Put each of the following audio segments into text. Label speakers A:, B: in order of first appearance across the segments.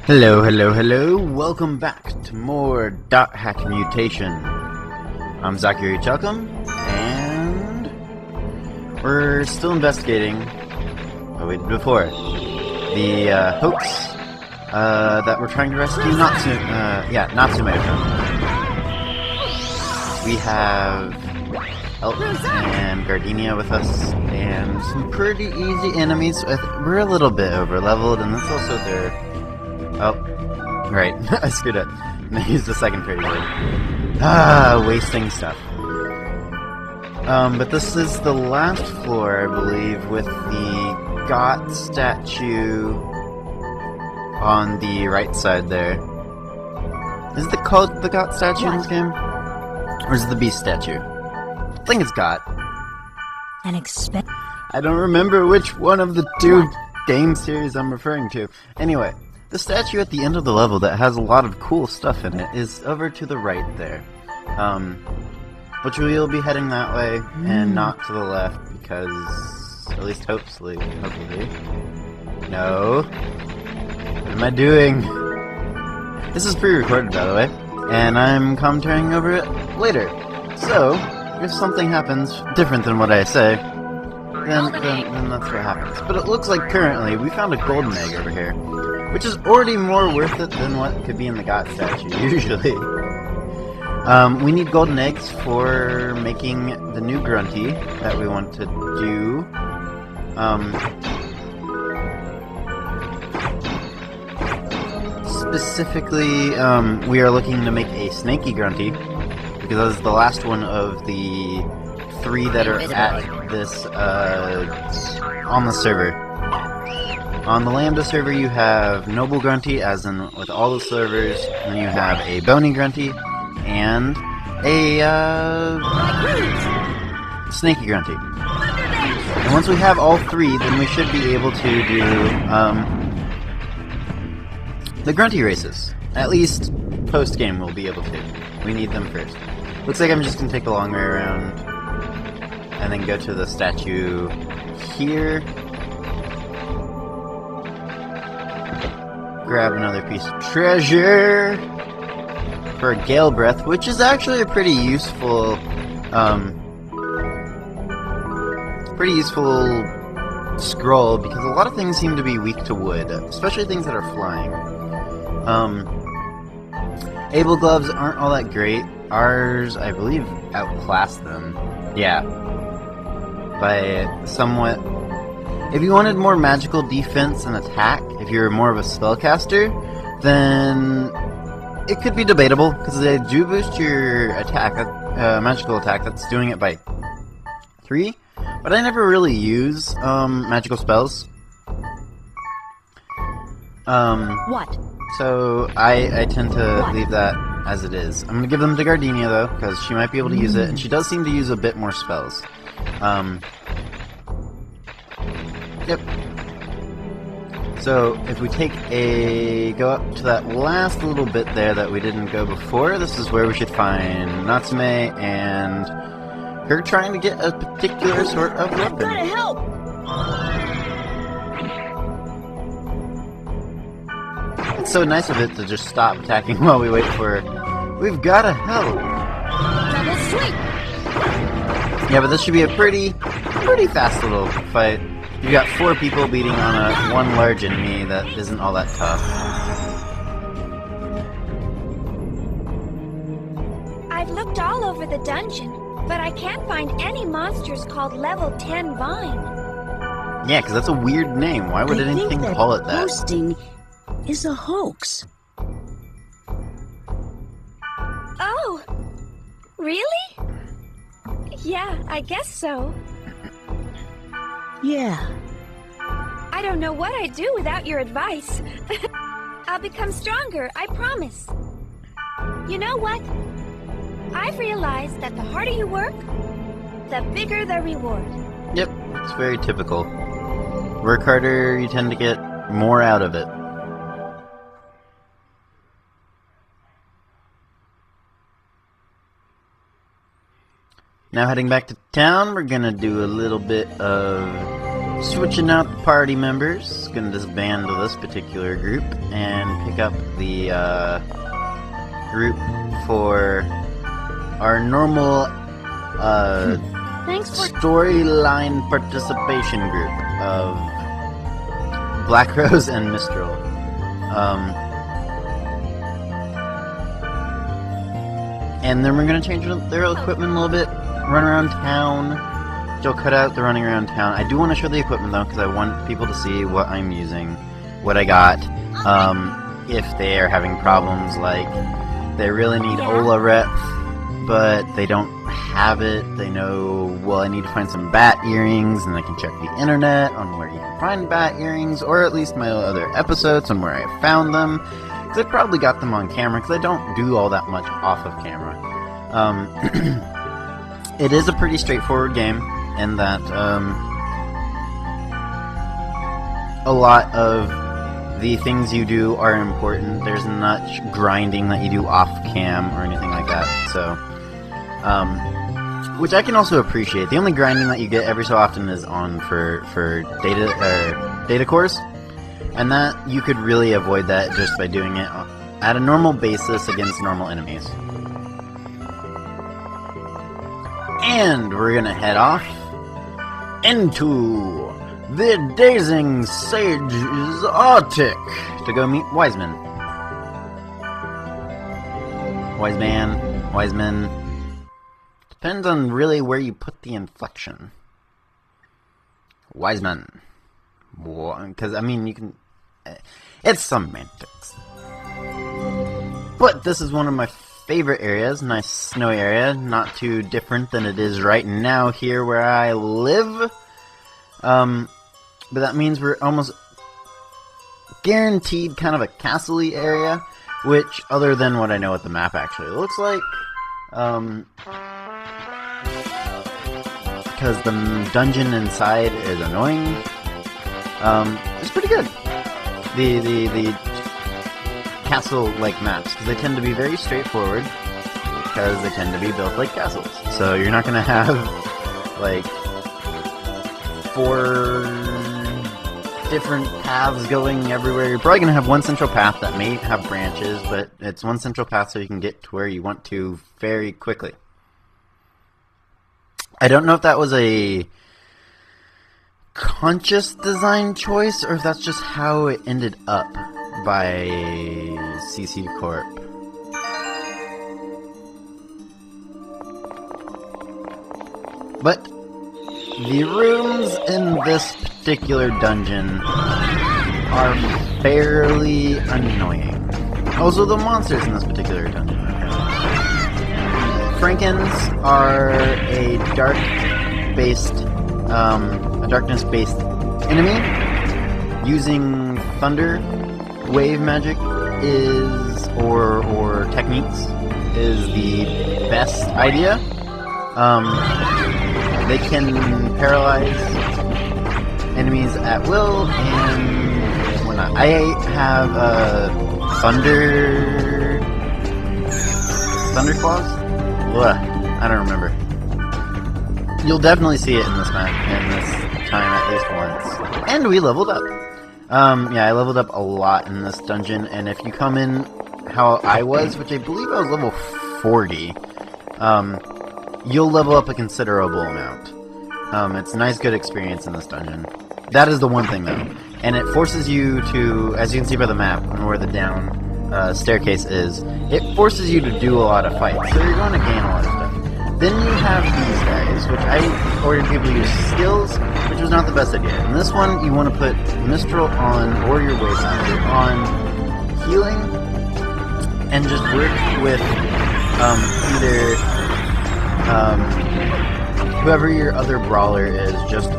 A: Hello, hello, hello. Welcome back to more .hack Mutation. I'm Zachary Chuckum, and we're still investigating what we did before. The hoax that we're trying to rescue Natsume from. We have Elton and Gardenia with us, and some pretty easy enemies. We're a little bit over leveled, and that's also their... Oh, right, I screwed up. I used the second fairy word. Wasting stuff. But this is the last floor, I believe, with the Got statue on the right side there. Is it called the Got statue in this game? Or is it the Beast statue? I think it's Got. I don't remember which one of the two game series I'm referring to. Anyway. The statue at the end of the level that has a lot of cool stuff in it is over to the right there. Which we'll be heading that way and not to the left because, at least hopefully. No. What am I doing? This is pre-recorded, by the way, and I'm commentating over it later. So, if something happens different than what I say, then that's what happens. But it looks like currently we found a golden egg over here, which is already more worth it than what could be in the God statue, usually. We need golden eggs for making the new grunty that we want to do. Specifically, we are looking to make a snaky grunty, because that is the last one of the 3 that are at this, on the server. On the Lambda server, you have Noble Grunty, as in with all the servers, and then you have a Bony Grunty, and a, Snaky Grunty. And once we have all 3, then we should be able to do, the Grunty races. At least, post-game we'll be able to. We need them first. Looks like I'm just gonna take the long way around, and then go to the statue here. Grab another piece of treasure for a Gale Breath, which is actually a pretty useful scroll, because a lot of things seem to be weak to wood, especially things that are flying. Able Gloves aren't all that great. Ours, I believe, outclass them. Yeah. By somewhat... If you wanted more magical defense and attack, if you're more of a spellcaster, then it could be debatable, because they do boost your attack, magical attack. That's doing it by 3, but I never really use magical spells.
B: What?
A: So I tend to leave that as it is. I'm going to give them to Gardenia, though, because she might be able to use it, and she does seem to use a bit more spells. Yep. So, if we go up to that last little bit there that we didn't go before, this is where we should find Natsume and her trying to get a particular sort of weapon.
B: I've gotta help!
A: It's so nice of it to just stop attacking while we wait for her. We've gotta help!
B: Double sweep!
A: Yeah, but this should be a pretty fast little fight. You got 4 people beating on one large enemy that isn't all that tough.
C: I've looked all over the dungeon, but I can't find any monsters called level 10 Vine.
A: Yeah, because that's a weird name. Why would anything call it that?
B: Posting is a hoax.
C: Oh, really? Yeah, I guess so.
B: Yeah.
C: I don't know what I'd do without your advice. I'll become stronger, I promise. You know what? I've realized that the harder you work, the bigger the reward.
A: Yep, it's very typical. Work harder, you tend to get more out of it. Now heading back to town, we're gonna do a little bit of switching out the party members. Gonna disband this particular group and pick up the group for our normal
C: Thanks for...
A: storyline participation group of BlackRose and Mistral. And then we're gonna change their equipment a little bit, run around town. Still cut out the running around town. I do want to show the equipment though, because I want people to see what I'm using, what I got. If they are having problems, like they really need Ola rep, but they don't have it. They know, well, I need to find some bat earrings, and I can check the internet on where you can find bat earrings, or at least my other episodes on where I found them. Because I probably got them on camera, because I don't do all that much off of camera. It is a pretty straightforward game, in that a lot of the things you do are important. There's not grinding that you do off cam or anything like that. So, which I can also appreciate. The only grinding that you get every so often is on for data cores, and that you could really avoid that just by doing it at a normal basis against normal enemies. And we're gonna head off into the Dazing Sage's Arctic to go meet Wiseman. Wiseman. Depends on really where you put the inflection. Wiseman. Because, I mean, you can... It's semantics. But this is one of my favorite areas. Nice snowy area. Not too different than it is right now here where I live. But that means we're almost guaranteed kind of a castle-y area, which, other than what I know what the map actually looks like, because the dungeon inside is annoying, it's pretty good. The castle-like maps, because they tend to be very straightforward, because they tend to be built like castles. So you're not going to have, like, 4 different paths going everywhere. You're probably going to have one central path that may have branches, but it's one central path so you can get to where you want to very quickly. I don't know if that was a conscious design choice, or if that's just how it ended up by CC Corp. But the rooms in this particular dungeon are fairly annoying. Also, the monsters in this particular dungeon are fairly annoying. Frankens are a darkness-based enemy. Using thunder wave magic is, or techniques, is the best idea. They can paralyze enemies at will and whatnot. I have thunder claws? Ugh, I don't remember. You'll definitely see it in this map, in this time at least once. And we leveled up. Yeah, I leveled up a lot in this dungeon, and if you come in how I was, which I believe I was level 40, you'll level up a considerable amount. It's a nice, good experience in this dungeon. That is the one thing, though. And it forces you to, as you can see by the map, where the down staircase is, it forces you to do a lot of fights. So you're going to gain a lot of stuff. Then you have these guys, which I ordered people to use skills, which was not the best idea. In this one, you want to put Mistral on, or your Wave Master on healing, and just work with either whoever your other brawler is, just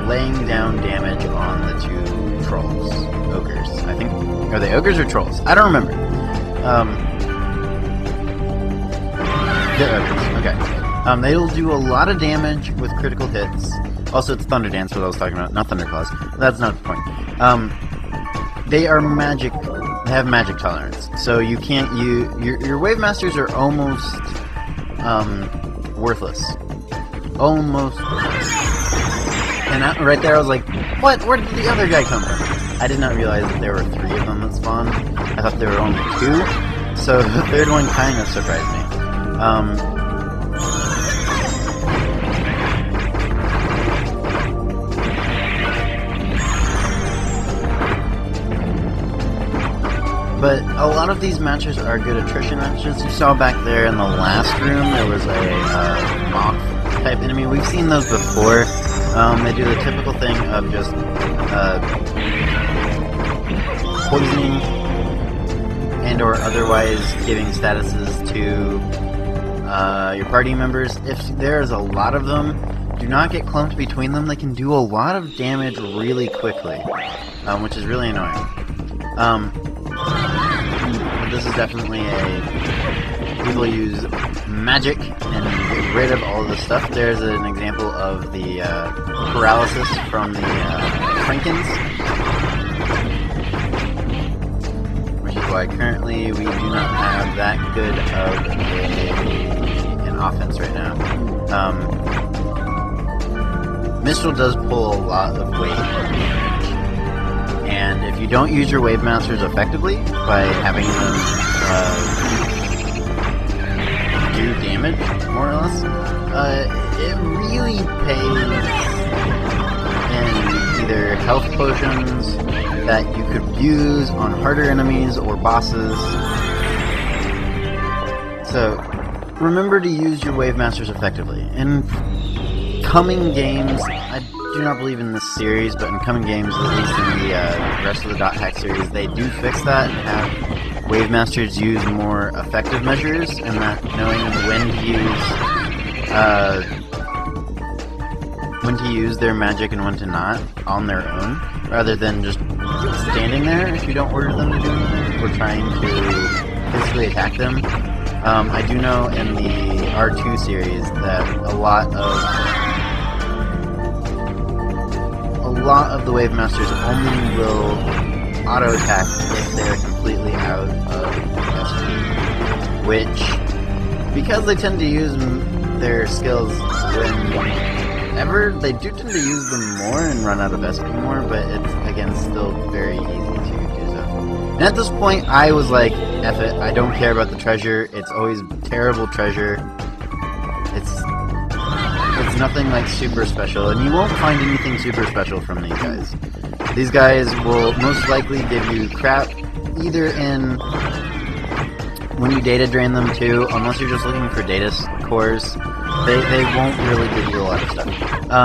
A: laying down damage on the 2 trolls. Ogres, I think. Are they ogres or trolls? I don't remember. They're ogres, okay. They'll do a lot of damage with critical hits. Also, it's Thunder Dance, what I was talking about, not Thunderclaws. That's not the point. They are magic, they have magic tolerance. So you can't use, your Wave Masters are almost, worthless. Almost worthless. And right there I was like, what? Where did the other guy come from? I did not realize that there were 3 of them that spawned. I thought there were only 2. So the third one kind of surprised me. But a lot of these matches are good attrition matches. You saw back there in the last room, there was a moth type enemy. We've seen those before. They do the typical thing of just poisoning and or otherwise giving statuses to your party members. If there's a lot of them, do not get clumped between them. They can do a lot of damage really quickly, which is really annoying. This is definitely people use magic and get rid of all of this stuff. There's an example of the paralysis from the Frankens, which is why currently we do not have that good of an offense right now. Mistral does pull a lot of weight. And if you don't use your Wave Masters effectively by having them do damage, more or less, it really pays in either health potions that you could use on harder enemies or bosses. So remember to use your Wave Masters effectively. In coming games, I do not believe in this series, but in coming games, at least in the rest of the Dot Hack series, they do fix that and have Wave Masters use more effective measures, and that knowing when to use their magic and when to not on their own, rather than just standing there if you don't order them to do anything, or trying to physically attack them. I do know in the R2 series that a lot of the Wave Masters only will auto-attack if they're completely out of SP. Which, because they tend to use their skills whenever, they do tend to use them more and run out of SP more, but it's, again, still very easy to do so. And at this point, I was like, F it, I don't care about the treasure, it's always terrible treasure. It's nothing like super special, and you won't find anything super special from these guys. These guys will most likely give you crap either in when you data drain them too, unless you're just looking for data cores. They won't really give you a lot of stuff.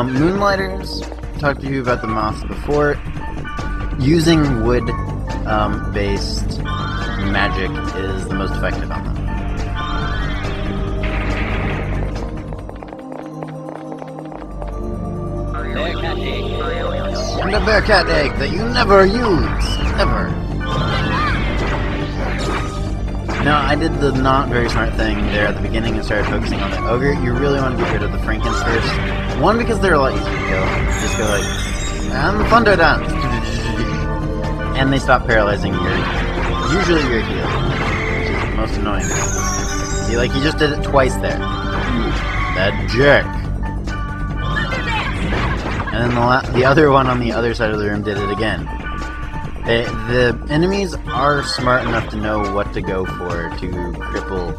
A: Moonlighters, talked to you about the moths before. Using wood based magic is the most effective on them. And a bear cat egg that you never use! Ever! Now, I did the not very smart thing there at the beginning and started focusing on the ogre. You really want to get rid of the Frankens first. One, because they're a lot easier to kill. Just go like, and thunder dance! And they stop paralyzing usually your heal, which is the most annoying. See, like, he just did it twice there. That jerk! And then the other one on the other side of the room did it again. The enemies are smart enough to know what to go for to cripple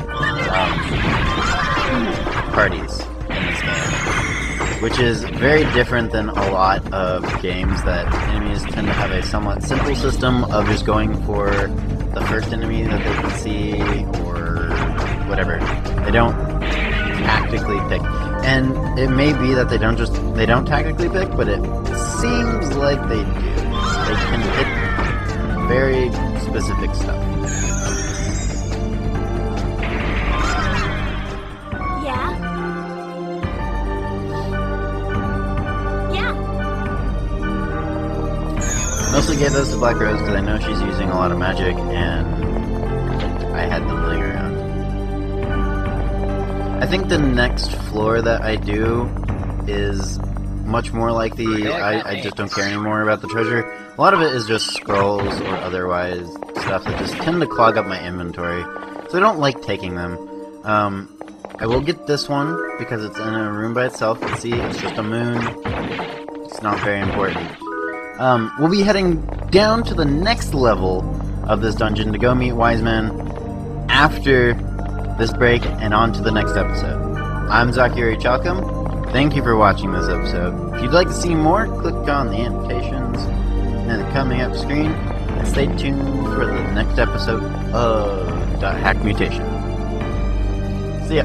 A: parties in this game. Which is very different than a lot of games that enemies tend to have a somewhat simple system of just going for the first enemy that they can see or whatever. They don't tactically pick. And it may be that they don't tactically pick, but it seems like they do. They can hit very specific stuff.
C: Yeah? Yeah.
A: Mostly gave those to BlackRose because I know she's using a lot of magic, and I had them laying around. I think the next floor that I do is much more like the I just don't care anymore about the treasure. A lot of it is just scrolls or otherwise stuff that just tend to clog up my inventory, so I don't like taking them. I will get this one because it's in a room by itself. Let's see, it's just a moon. It's not very important. We'll be heading down to the next level of this dungeon to go meet Wise Man after this break and on to the next episode. I'm Zakiri Chalcom. Thank you for watching this episode. If you'd like to see more, click on the annotations and the coming up screen, and stay tuned for the next episode of Hack Mutation. See ya!